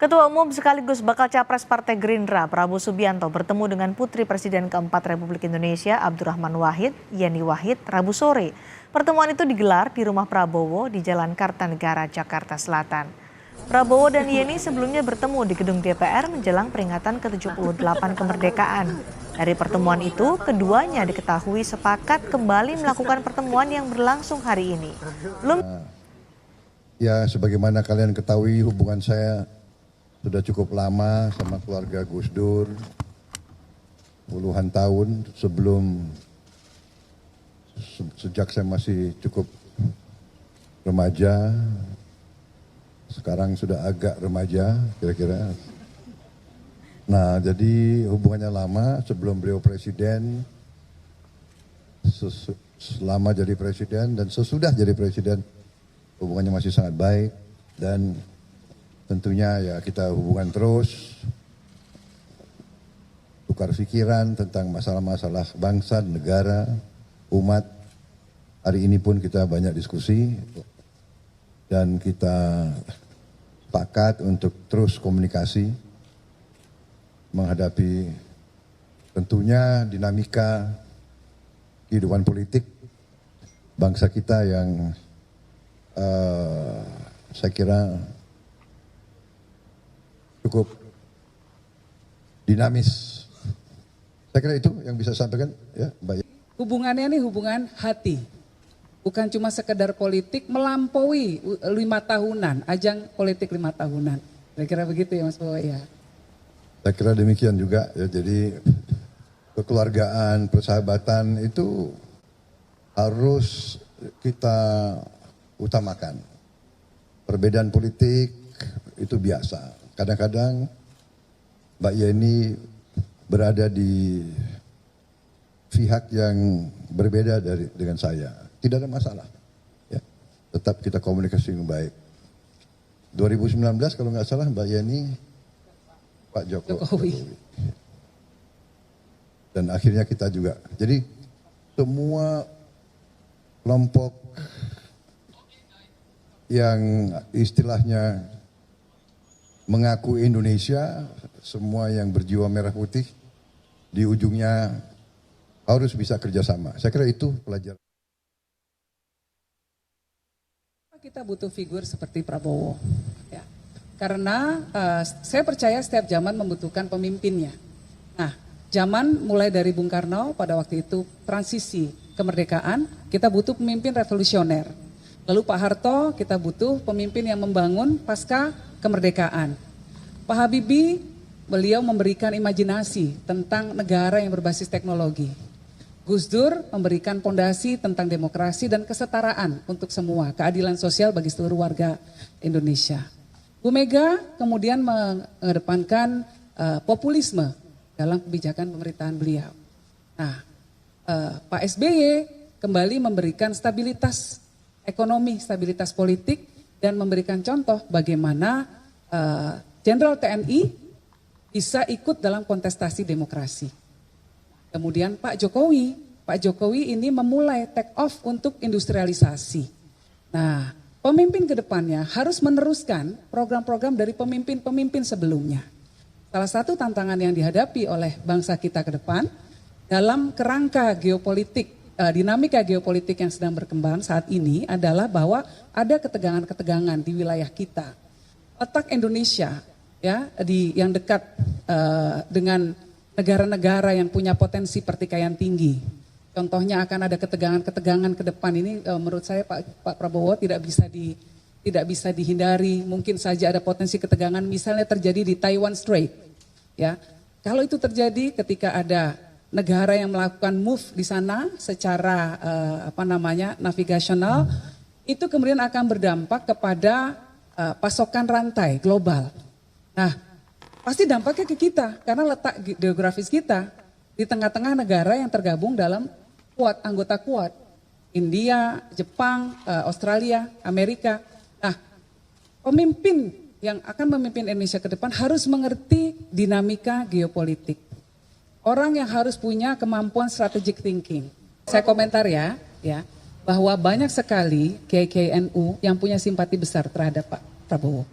Ketua Umum sekaligus bakal capres Partai Gerindra Prabowo Subianto bertemu dengan Putri Presiden keempat Republik Indonesia Abdurrahman Wahid, Yeni Wahid, Rabu sore. Pertemuan itu digelar di rumah Prabowo di Jalan Kartanegara, Jakarta Selatan. Prabowo dan Yeni sebelumnya bertemu di gedung DPR menjelang peringatan ke-78 kemerdekaan. Dari pertemuan itu, keduanya diketahui sepakat kembali melakukan pertemuan yang berlangsung hari ini. Ya, sebagaimana kalian ketahui, hubungan saya sudah cukup lama sama keluarga Gus Dur, puluhan tahun sejak saya masih cukup remaja, sekarang sudah agak remaja kira-kira. Nah, jadi hubungannya lama sebelum beliau presiden, selama jadi presiden dan sesudah jadi presiden, hubungannya masih sangat baik dan tentunya ya kita hubungan terus, tukar pikiran tentang masalah-masalah bangsa, negara, umat. Hari ini pun kita banyak diskusi dan kita sepakat untuk terus komunikasi menghadapi tentunya dinamika kehidupan politik bangsa kita yang saya kira cukup dinamis. Saya kira itu yang bisa saya sampaikan ya, Mbak. Hubungannya ini hubungan hati. Bukan cuma sekedar politik, melampaui 5 tahunan, ajang politik 5 tahunan. Kira-kira begitu ya Mas Bowo ya. Saya kira demikian juga ya, jadi kekeluargaan, persahabatan itu harus kita utamakan. Perbedaan politik itu biasa. Kadang-kadang Mbak Yeni berada di pihak yang berbeda dengan saya. Tidak ada masalah. Ya. Tetap kita komunikasi dengan baik. 2019 kalau nggak salah Mbak Yeni, Pak Jokowi. Dan akhirnya kita juga. Jadi semua kelompok yang istilahnya mengaku Indonesia, semua yang berjiwa merah putih, di ujungnya harus bisa kerjasama. Saya kira itu pelajaran. Kita butuh figur seperti Prabowo, ya. Karena saya percaya setiap zaman membutuhkan pemimpinnya. Nah, zaman mulai dari Bung Karno pada waktu itu transisi kemerdekaan, kita butuh pemimpin revolusioner. Lalu Pak Harto, kita butuh pemimpin yang membangun pasca kemerdekaan. Pak Habibie, beliau memberikan imajinasi tentang negara yang berbasis teknologi. Gus Dur memberikan pondasi tentang demokrasi dan kesetaraan untuk semua, keadilan sosial bagi seluruh warga Indonesia. Bu Mega kemudian mengedepankan populisme dalam kebijakan pemerintahan beliau. Nah, Pak SBY kembali memberikan stabilitas ekonomi, stabilitas politik, dan memberikan contoh bagaimana Jenderal TNI bisa ikut dalam kontestasi demokrasi. Kemudian Pak Jokowi ini memulai take off untuk industrialisasi. Nah, pemimpin ke depannya harus meneruskan program-program dari pemimpin-pemimpin sebelumnya. Salah satu tantangan yang dihadapi oleh bangsa kita ke depan dalam kerangka geopolitik, dinamika geopolitik yang sedang berkembang saat ini adalah bahwa ada ketegangan-ketegangan di wilayah kita. Letak Indonesia ya yang dekat dengan negara-negara yang punya potensi pertikaian tinggi. Contohnya akan ada ketegangan-ketegangan ke depan ini menurut saya Pak Prabowo tidak bisa dihindari. Mungkin saja ada potensi ketegangan misalnya terjadi di Taiwan Strait. Ya. Kalau itu terjadi ketika ada negara yang melakukan move di sana secara navigasional, itu kemudian akan berdampak kepada pasokan rantai global. Nah, pasti dampaknya ke kita karena letak geografis kita di tengah-tengah negara yang tergabung dalam anggota Quad. India, Jepang, Australia, Amerika. Nah, pemimpin yang akan memimpin Indonesia ke depan harus mengerti dinamika geopolitik. Orang yang harus punya kemampuan strategic thinking. Saya komentar ya, bahwa banyak sekali kiai-kiai NU yang punya simpati besar terhadap Pak Prabowo.